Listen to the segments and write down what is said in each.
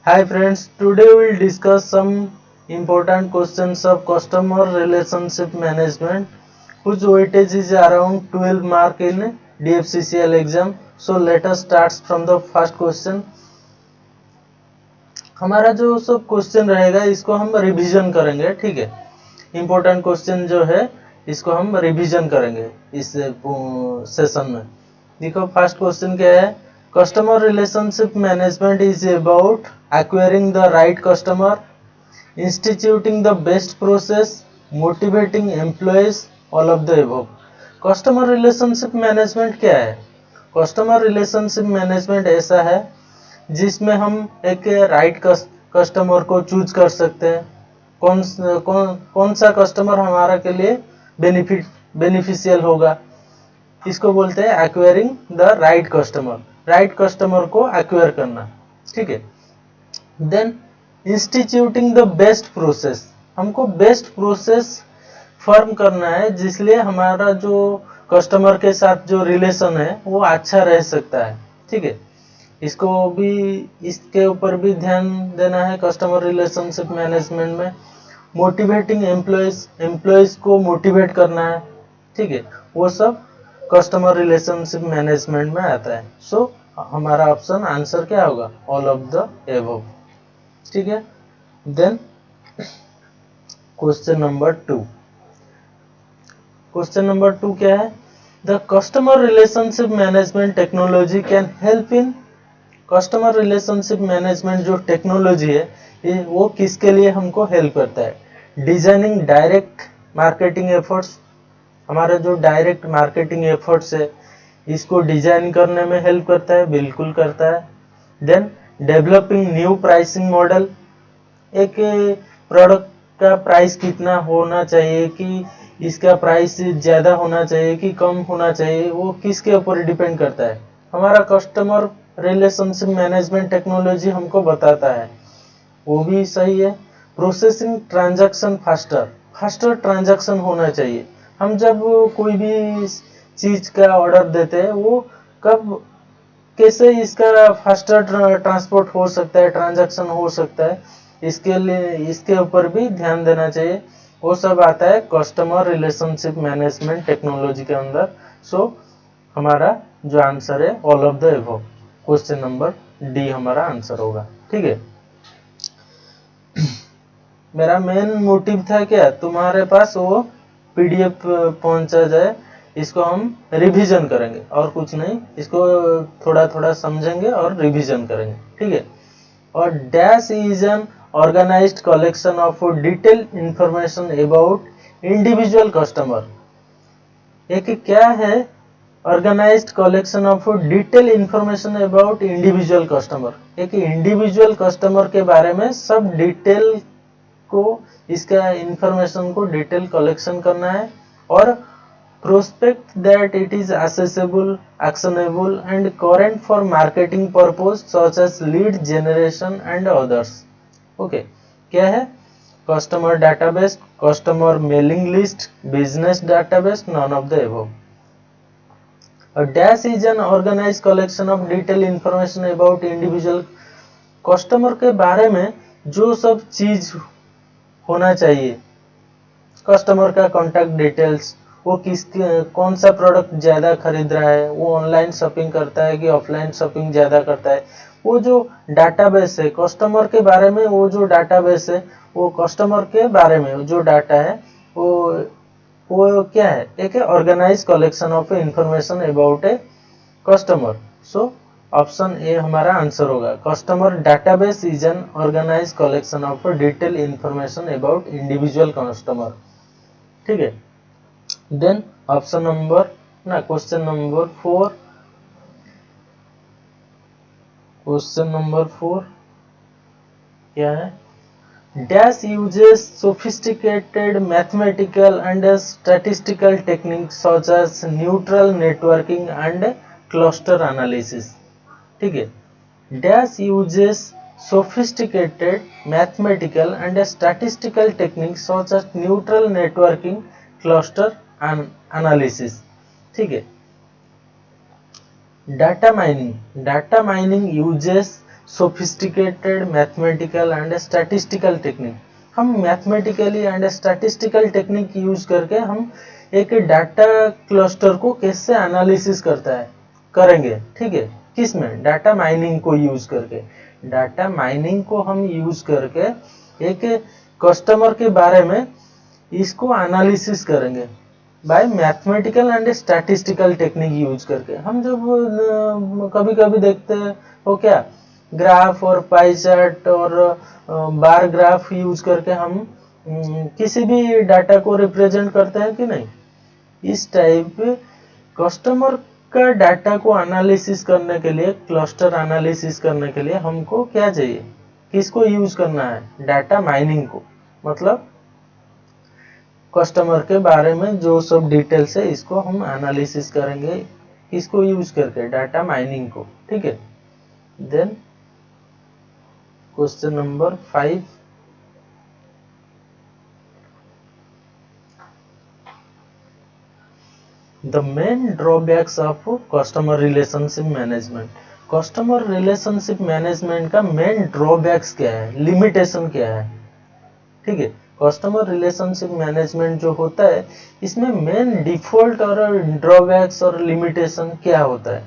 Hi friends, today we'll discuss some important questions of customer relationship management whose weightage is around 12 mark in DFCCL exam. So let us start from the first question. हमारा जो सब question रहेगा इसको हम revision करेंगे, ठीक है। Important question जो है इसको हम रिवीजन करेंगे इस सेशन में। देखो फर्स्ट क्वेश्चन क्या है। Customer relationship management is about acquiring the right customer, instituting the best process, motivating employees, all of the above. Customer relationship management क्या है। कस्टमर रिलेशनशिप मैनेजमेंट ऐसा है जिसमें हम एक राइट कस्टमर को चूज कर सकते हैं। कौन सा कस्टमर हमारा के लिए बेनिफिशियल होगा, इसको बोलते हैं acquiring the right customer. Right customer को एक्वायर करना, ठीक है। Then instituting the best process, हमको बेस्ट प्रोसेस फॉर्म करना है जिसलिए हमारा जो कस्टमर के साथ जो रिलेशन है वो अच्छा रह सकता है, ठीक है। इसको भी इसके ऊपर भी ध्यान देना है कस्टमर रिलेशनशिप मैनेजमेंट में। मोटिवेटिंग एम्प्लॉयज को मोटिवेट करना है, ठीक है। वो सब कस्टमर रिलेशनशिप मैनेजमेंट में आता है। सो हमारा ऑप्शन आंसर क्या होगा, ऑल ऑफ द एबव, ठीक है। Then question number 2। Question number 2 क्या है। The customer relationship management technology can help in. Customer relationship management जो टेक्नोलॉजी है ये वो किसके लिए हमको हेल्प करता है। डिजाइनिंग डायरेक्ट मार्केटिंग एफर्ट्स, हमारा जो डायरेक्ट मार्केटिंग एफर्ट्स है इसको डिजाइन करने में हेल्प करता है, बिल्कुल करता है। Then developing new pricing model, एक प्रोडक्ट का प्राइस कितना होना चाहिए, कि इसका प्राइस ज़्यादा होना चाहिए कि कम होना चाहिए, वो किसके ऊपर डिपेंड करता है। हमारा कस्टमर रिलेशनशिप मैनेजमेंट टेक्नोलॉजी हमको बताता है, वो भी सही है। प्रोसेसिंग ट्रांजैक्शन फास्टर ट्रांजैक्शन होना चाहिए। हम जब कोई भी चीज का ऑर्डर देते हैं वो कब कैसे इसका फास्टर ट्रांसपोर्ट हो सकता है, ट्रांजैक्शन हो सकता है, इसके लिए इसके ऊपर भी ध्यान देना चाहिए। वो सब आता है कस्टमर रिलेशनशिप मैनेजमेंट टेक्नोलॉजी के अंदर। सो हमारा जो आंसर है all of the above, question number D हमारा आंसर होगा, ठीक है। मेरा मेन मोटिव था क्या, तुम्हारे पास वो पीडीएफ पहुंचा जाए, इसको हम रिवीजन करेंगे और कुछ नहीं, इसको थोड़ा थोड़ा समझेंगे और रिवीजन करेंगे, ठीक है। और dash is an organised collection of detail information about individual customer. एक क्या है, organised collection of detail information about individual customer. एक इंडिविजुअल कस्टमर के बारे में सब डिटेल को, इसका इंफॉर्मेशन को डिटेल कलेक्शन करना है। और prospect that it is accessible, actionable and current for marketing purpose such as lead generation and others. Okay, क्या है, customer database, customer mailing list, business database, none of the above. A dash is an organized collection of detailed information about individual customer के बारे में जो सब चीज होना चाहिए। कस्टमर का कॉन्टैक्ट डिटेल्स, वो किस कौन सा प्रोडक्ट ज़्यादा खरीद रहा है, वो ऑनलाइन शॉपिंग करता है कि ऑफलाइन शॉपिंग ज़्यादा करता है। वो जो डाटाबेस है कस्टमर के बारे में, वो जो डाटाबेस है वो कस्टमर के बारे में जो डाटा है वो क्या है, एक organise collection of information about a customer. So option A हमारा आंसर होगा। Customer database is an organise collection of detail information about individual customer, ठीक है। देन ऑप्शन नंबर ना क्वेश्चन नंबर 4, क्वेश्चन नंबर 4 क्या है। Dash uses sophisticated mathematical and statistical techniques such as neutral networking and cluster analysis, ठीक है। Dash uses sophisticated mathematical and statistical techniques such as neutral networking, cluster analysis, ठीक है। Data mining uses sophisticated mathematical and statistical technique. हम mathematically and statistical technique use करके हम एक data cluster को कैसे एनालिसिस करेंगे, ठीक है। किस में? डाटा माइनिंग को यूज करके। डाटा माइनिंग को हम यूज करके एक कस्टमर के बारे में इसको एनालिसिस करेंगे bye mathematical and statistical technique use करके। हम जब कभी कभी देखते हो क्या, ग्राफ और पाई चार्ट और बार ग्राफ यूज करके हम किसी भी डाटा को रिप्रेजेंट करते हैं कि नहीं। इस टाइप कस्टमर का डाटा को एनालिसिस करने के लिए, क्लस्टर एनालिसिस करने के लिए हमको क्या चाहिए, किसको यूज करना है? डाटा माइनिंग को। मतलब कस्टमर के बारे में जो सब डिटेल्स है इसको हम एनालिसिस करेंगे, किसको यूज करके? डाटा माइनिंग को, ठीक है। Then question number 5, the main drawbacks of customer relationship management। Customer relationship management का मेन ड्रॉबैक्स क्या है, लिमिटेशन क्या है, ठीक है। कस्टमर रिलेशनशिप मैनेजमेंट जो होता है इसमें मेन डिफॉल्ट और ड्रॉबैक्स और लिमिटेशन क्या होता है,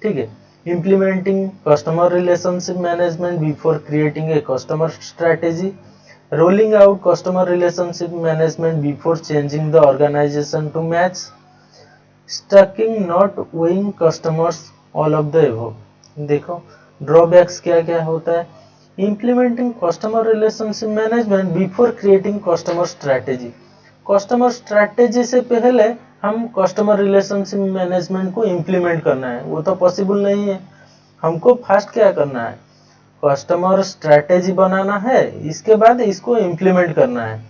ठीक है। Implementing customer relationship management before creating a customer strategy, rolling out customer relationship management before changing the organisation to match, stalking not wooing customers, all of the above. देखो drawbacks क्या क्या होता है। Implementing customer relationship management before creating customer strategy. Customer strategy से पहले हम customer relationship management को implement करना है, वो तो पॉसिबल नहीं है। हमको फर्स्ट क्या करना है, कस्टमर स्ट्रैटेजी बनाना है, इसके बाद इसको इम्प्लीमेंट करना है,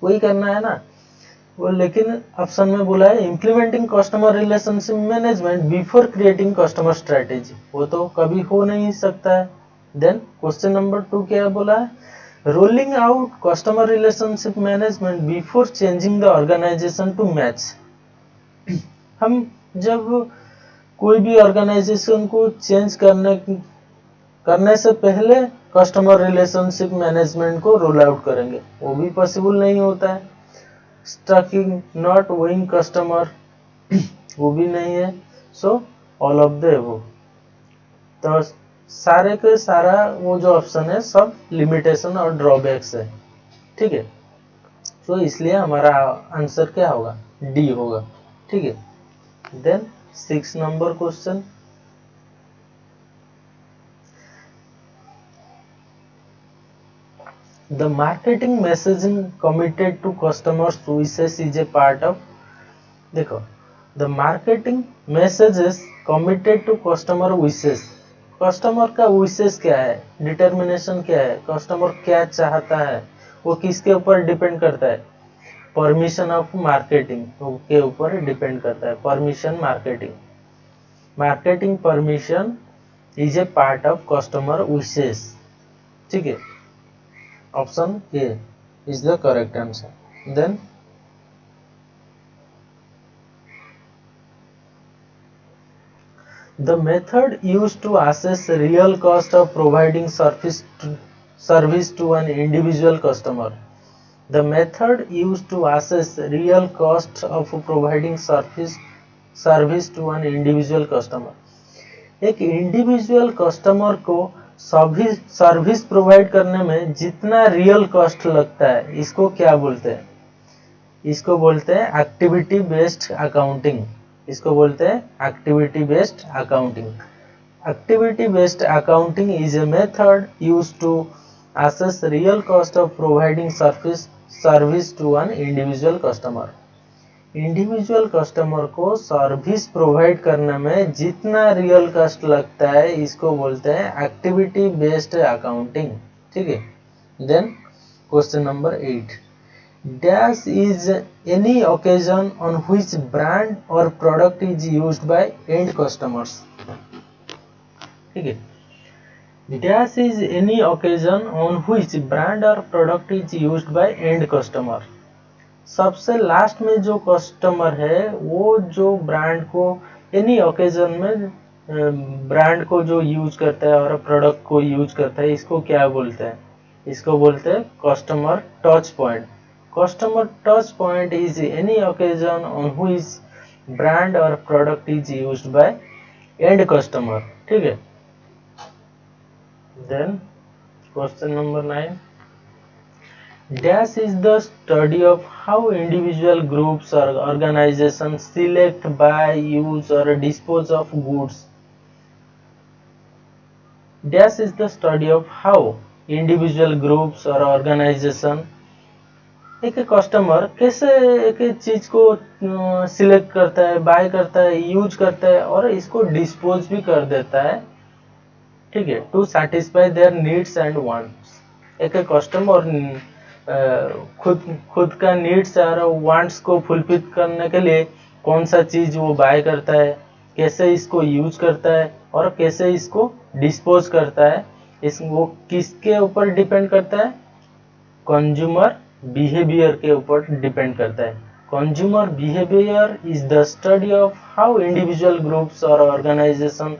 वही करना है ना वो। लेकिन ऑप्शन में बोला है implementing customer relationship management before creating customer strategy, वो तो कभी हो नहीं सकता है। देन क्वेश्चन नंबर 2 क्या बोला है, rolling out customer relationship management before changing the organisation to match. हम जब कोई भी ऑर्गेनाइजेशन को चेंज करने से पहले कस्टमर रिलेशनशिप मैनेजमेंट को रोल आउट करेंगे, वो भी पॉसिबल नहीं होता है। स्टकिंग नॉट वोइंग कस्टमर, वो भी नहीं है। So all of the above. तो सारे के सारा वो जो ऑप्शन है सब लिमिटेशन और ड्रॉबैक्स है, ठीक है। तो इसलिए हमारा आंसर क्या होगा, डी होगा, ठीक है। Then 6 number question, the marketing messaging committed to customers wishes is a part of। देखो the marketing messages committed to customer wishes, customer का विशेष क्या है, डिटर्मिनेशन क्या है, कस्टमर क्या चाहता है, वो किसके ऊपर डिपेंड करता है, परमिशन ऑफ मार्केटिंग के ऊपर डिपेंड करता है। Permission marketing, marketing permission is a part of customer विशेष, ठीक है। Option A is the correct answer. Then the method used to assess real cost of providing service to an individual customer। The method used to assess real cost of providing service to an individual customer। एक individual customer को service provide करने में जितना real cost लगता है इसको क्या बोलते हैं, इसको बोलते हैं एक्टिविटी बेस्ड अकाउंटिंग, इसको बोलते हैं activity based accounting. Activity based accounting is a method used to assess real cost of providing service to an individual customer. Individual customer को सर्विस प्रोवाइड करने में जितना रियल कॉस्ट लगता है इसको बोलते हैं एक्टिविटी बेस्ड अकाउंटिंग, ठीक है। Then question number 8, dash is any occasion on which brand और product is used by end customers, ठीक है। Dash is any occasion on which brand और product is used by end customer. सबसे last में जो customer है वो जो ब्रांड को एनी ओकेजन में ब्रांड को जो यूज करता है और प्रोडक्ट को यूज करता है, इसको क्या बोलते हैं? इसको बोलते हैं customer touch point. Customer touch point is any occasion on which brand और product is used by end customer. ठीक है। Then question number 9, dash is the study of how individual groups or organizations select, buy, use or dispose of goods. Dash is the study of how individual groups or organization, एक customer कैसे एक चीज को select करता है, bye करता है, use करता है और इसको डिस्पोज भी कर देता है। ठीक है, to satisfy their needs and wants. एक कस्टमर खुद का नीड्स और वांट्स को फुलफिल करने के लिए कौन सा चीज वो बाय करता है, कैसे इसको यूज करता है और कैसे इसको डिस्पोज करता है, इस वो किसके ऊपर डिपेंड करता है? कंज्यूमर बिहेवियर के ऊपर डिपेंड करता है। Consumer behaviour is the study of how individual groups और ऑर्गेनाइजेशन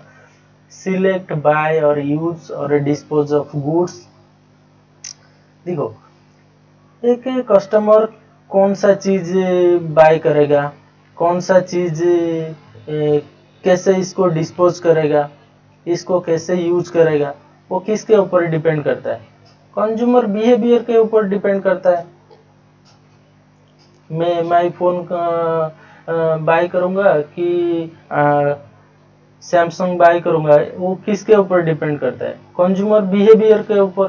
सिलेक्ट, बाय और यूज और डिस्पोज ऑफ गुड्स। देखो, एक कस्टमर कौन सा चीज बाय करेगा, कौन सा चीज कैसे इसको डिस्पोज करेगा, इसको कैसे यूज करेगा, वो किसके ऊपर डिपेंड करता है? कंज्यूमर बिहेवियर के ऊपर डिपेंड करता है। मैं आईफोन बाय करूंगा कि सैमसंग बाय करूंगा, वो किसके ऊपर डिपेंड करता है? कंज्यूमर बिहेवियर के ऊपर।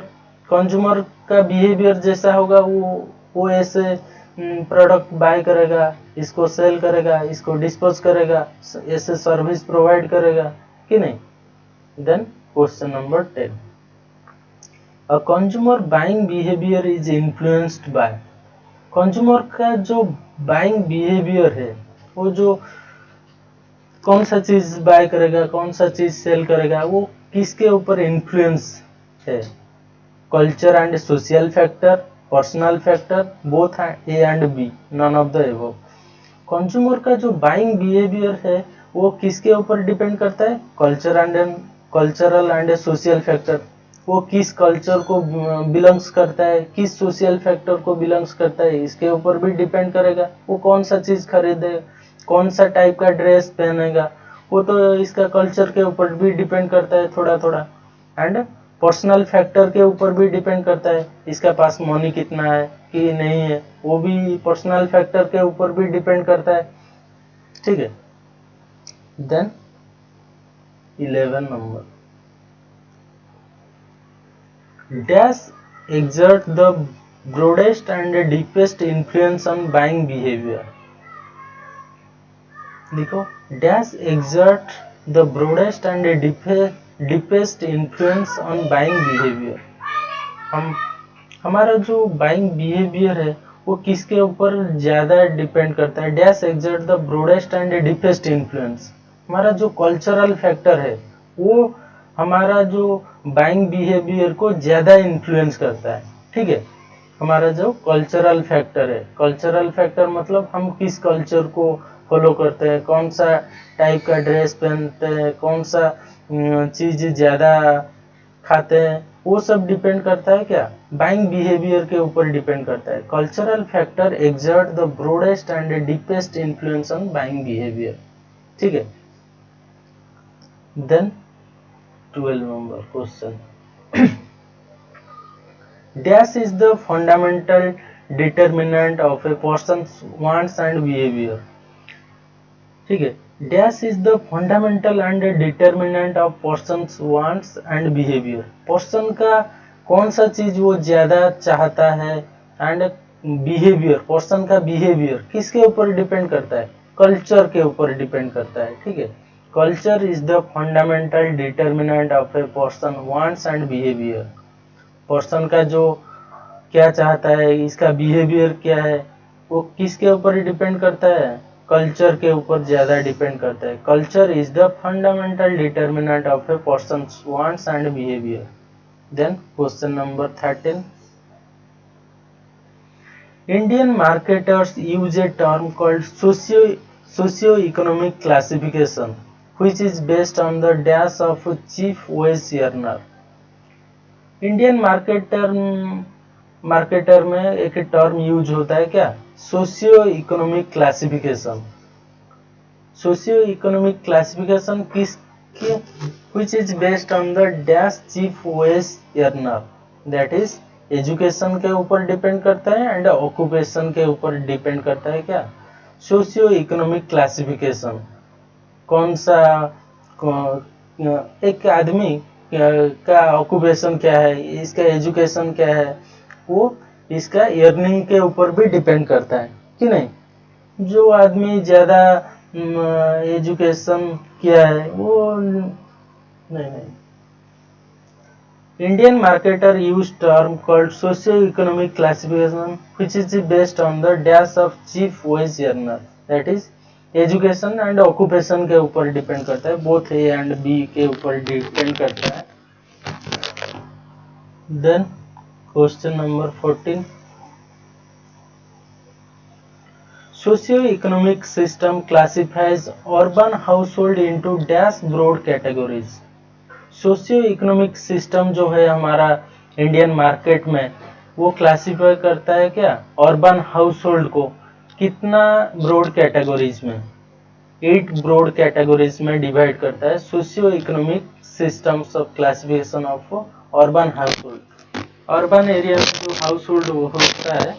कंज्यूमर का बिहेवियर जैसा होगा वो ऐसे प्रोडक्ट बाय करेगा, इसको सेल करेगा, इसको डिस्पोज करेगा, ऐसे सर्विस प्रोवाइड करेगा कि नहीं? Then question number 10, a consumer buying behaviour is influenced by. Consumer का जो बाइंग बिहेवियर है, वो जो कौन सा चीज बाय करेगा, कौन सा चीज सेल करेगा, वो किसके ऊपर इन्फ्लुएंस है? Culture and social factor, personal factor, both A and B, none of the above. Consumer का जो बाइंग बिहेवियर है वो किसके ऊपर डिपेंड करता है? Cultural and social factor. वो किस कल्चर को बिलोंग्स करता है, किस सोशल फैक्टर को बिलोंग्स करता है, इसके ऊपर भी डिपेंड करेगा। वो कौन सा चीज खरीदे, कौन सा टाइप का ड्रेस पहनेगा, वो तो इसका कल्चर के ऊपर भी डिपेंड करता है थोड़ा थोड़ा। एंड पर्सनल फैक्टर के ऊपर भी डिपेंड करता है, इसका पास मनी कितना है कि नहीं है, वो भी पर्सनल फैक्टर के ऊपर भी डिपेंड करता है। ठीक है। Then 11 number, dash exert the broadest and deepest influence on buying behavior। देखो, dash exert the broadest and deepest influence on buying behavior। हमारा जो बाइंग बिहेवियर है वो किसके ऊपर ज्यादा डिपेंड करता है? Dash exert the broadest and deepest influence. हमारा जो कल्चरल फैक्टर है वो हमारा जो बाइंग बिहेवियर को ज्यादा इन्फ्लुएंस करता है। ठीक है। हमारा जो कल्चरल फैक्टर है, कल्चरल फैक्टर मतलब हम किस कल्चर को फॉलो करते हैं, कौन सा टाइप का ड्रेस पहनते हैं, कौन सा चीज ज्यादा खाते हैं, वो सब डिपेंड करता है क्या? बाइंग बिहेवियर के ऊपर डिपेंड करता है। Cultural factor exert the broadest and deepest influence on buying behaviour. ठीक है। Then 12 number question, dash is the fundamental determinant of a person's wants and behaviour. ठीक है। Dash is the fundamental and determinant of person's wants and behaviour. Person का कौन सा चीज वो ज्यादा चाहता है एंड बिहेवियर, पर्सन का बिहेवियर किसके ऊपर डिपेंड करता है? कल्चर के ऊपर डिपेंड करता है। ठीक है। Culture is the fundamental determinant of a person wants and behaviour. Person का जो क्या चाहता है, इसका बिहेवियर क्या है, वो किसके ऊपर डिपेंड करता है? कल्चर के ऊपर ज्यादा डिपेंड करता है। Culture is the fundamental determinant of a person's wants and behaviour. Then question number 13, Indian marketers use a term called socio economic classification. which is based on the dash of chief wage earner. Indian marketer में एक term use होता है क्या, socio economic classification. Socio economic classification किसके, which is based on the dash chief wage earner, that is education के ऊपर depend करता है एंड ऑक्यूपेशन के ऊपर डिपेंड करता है क्या, सोशियो इकोनॉमिक क्लासिफिकेशन। कौन सा एक आदमी का ऑक्यूपेशन क्या है, इसका एजुकेशन क्या है, वो इसका अर्निंग के ऊपर भी डिपेंड करता है कि नहीं। जो आदमी ज़्यादा एजुकेशन किया है वो नहीं। Indian marketer use term called socio-economic classification which is based on the dash of chief wage earner, that is education and occupation के ऊपर डिपेंड करता है, बोथ ए एंड बी के ऊपर डिपेंड करता है। Then question number 14, socio economic system classifies urban household into dash broad categories. Socio economic system जो है हमारा इंडियन मार्केट में, वो क्लासिफाई करता है क्या, अर्बन हाउसहोल्ड को कितना ब्रॉड कैटेगरीज में, 8 ब्रॉड कैटेगरीज में डिवाइड करता है। Socio economic systems of classification of urban household. Urban area में जो हाउसहोल्ड होता है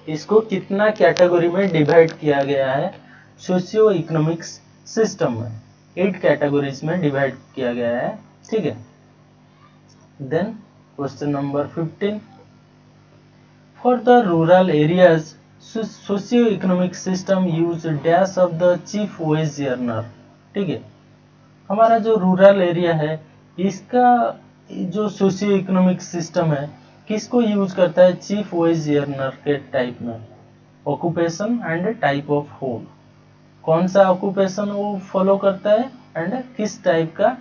इसको कितना कैटेगरी में डिवाइड किया गया है सोशियो इकोनॉमिक सिस्टम में, 8 कैटेगरीज में डिवाइड किया गया है, ठीक है। Then question number 15, for the rural areas socio economic system use dash of the chief wage earner, ठीक है। हमारा जो रूरल एरिया है इसका जो सोशियो इकोनॉमिक सिस्टम है किसको यूज करता है, चीफ वेज अर्नर के टाइप में, occupation and type of home. कौन सा ऑक्यूपेशन वो फॉलो करता है एंड किस टाइप का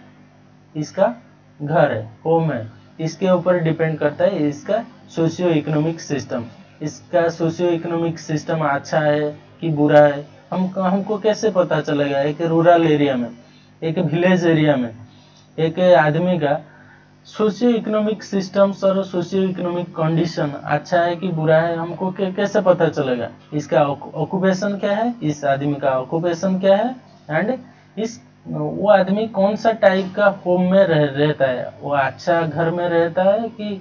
इसका घर है, होम है, इसके ऊपर डिपेंड करता है इसका सोशियो इकोनॉमिक सिस्टम। इसका सोशियो इकोनॉमिक सिस्टम अच्छा है कि बुरा है, हमको कैसे पता चलेगा। एक रूरल एरिया में, एक विलेज एरिया में एक आदमी का सोशियो इकोनॉमिक सिस्टम्स और सोशियो इकोनॉमिक कंडीशन अच्छा है कि बुरा है, हमको कैसे पता चलेगा। इसका ऑक्यूपेशन क्या है, इस आदमी का ऑक्यूपेशन क्या है एंड इस वो आदमी कौन सा टाइप का होम में रहता है, वो अच्छा घर में रहता है कि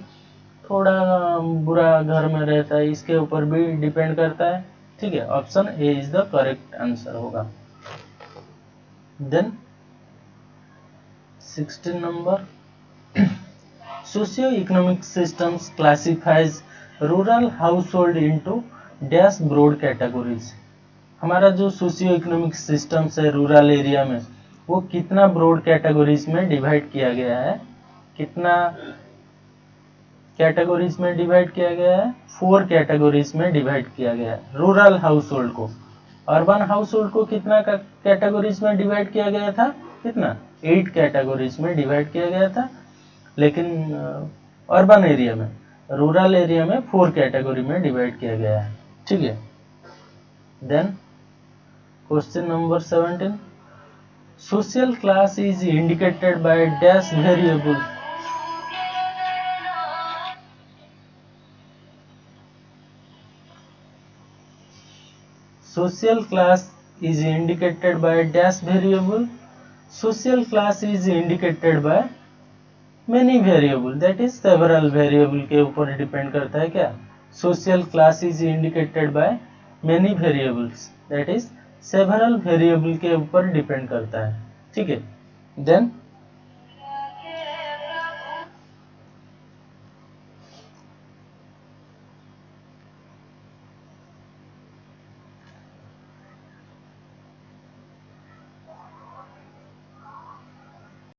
थोड़ा बुरा घर में रहता है, इसके ऊपर भी डिपेंड करता है, ठीक है। Option A is the correct answer होगा। Then 16 number, socio economic systems classifies rural household into dash broad categories. हमारा जो सोशियो इकोनॉमिक सिस्टम्स है रूरल एरिया में वो कितना ब्रॉड कैटेगरीज में डिवाइड किया गया है, कितना कैटेगरीज में डिवाइड किया गया है, 4 कैटेगरीज में डिवाइड किया गया है रूरल हाउसहोल्ड को। अर्बन हाउसहोल्ड को कितना कैटेगरीज में डिवाइड किया गया था, कितना 8 कैटेगरीज में डिवाइड किया गया था, लेकिन अर्बन एरिया में, रूरल एरिया में 4 कैटेगरी में डिवाइड किया गया है, ठीक है। Then question number 17, social class is indicated by dash variable. Social class is indicated by dash variable. Social class is indicated by many variable, that is several variable के ऊपर depend करता है क्या, social class is indicated by many variables, that is several variable के ऊपर depend करता है, ठीक है। देन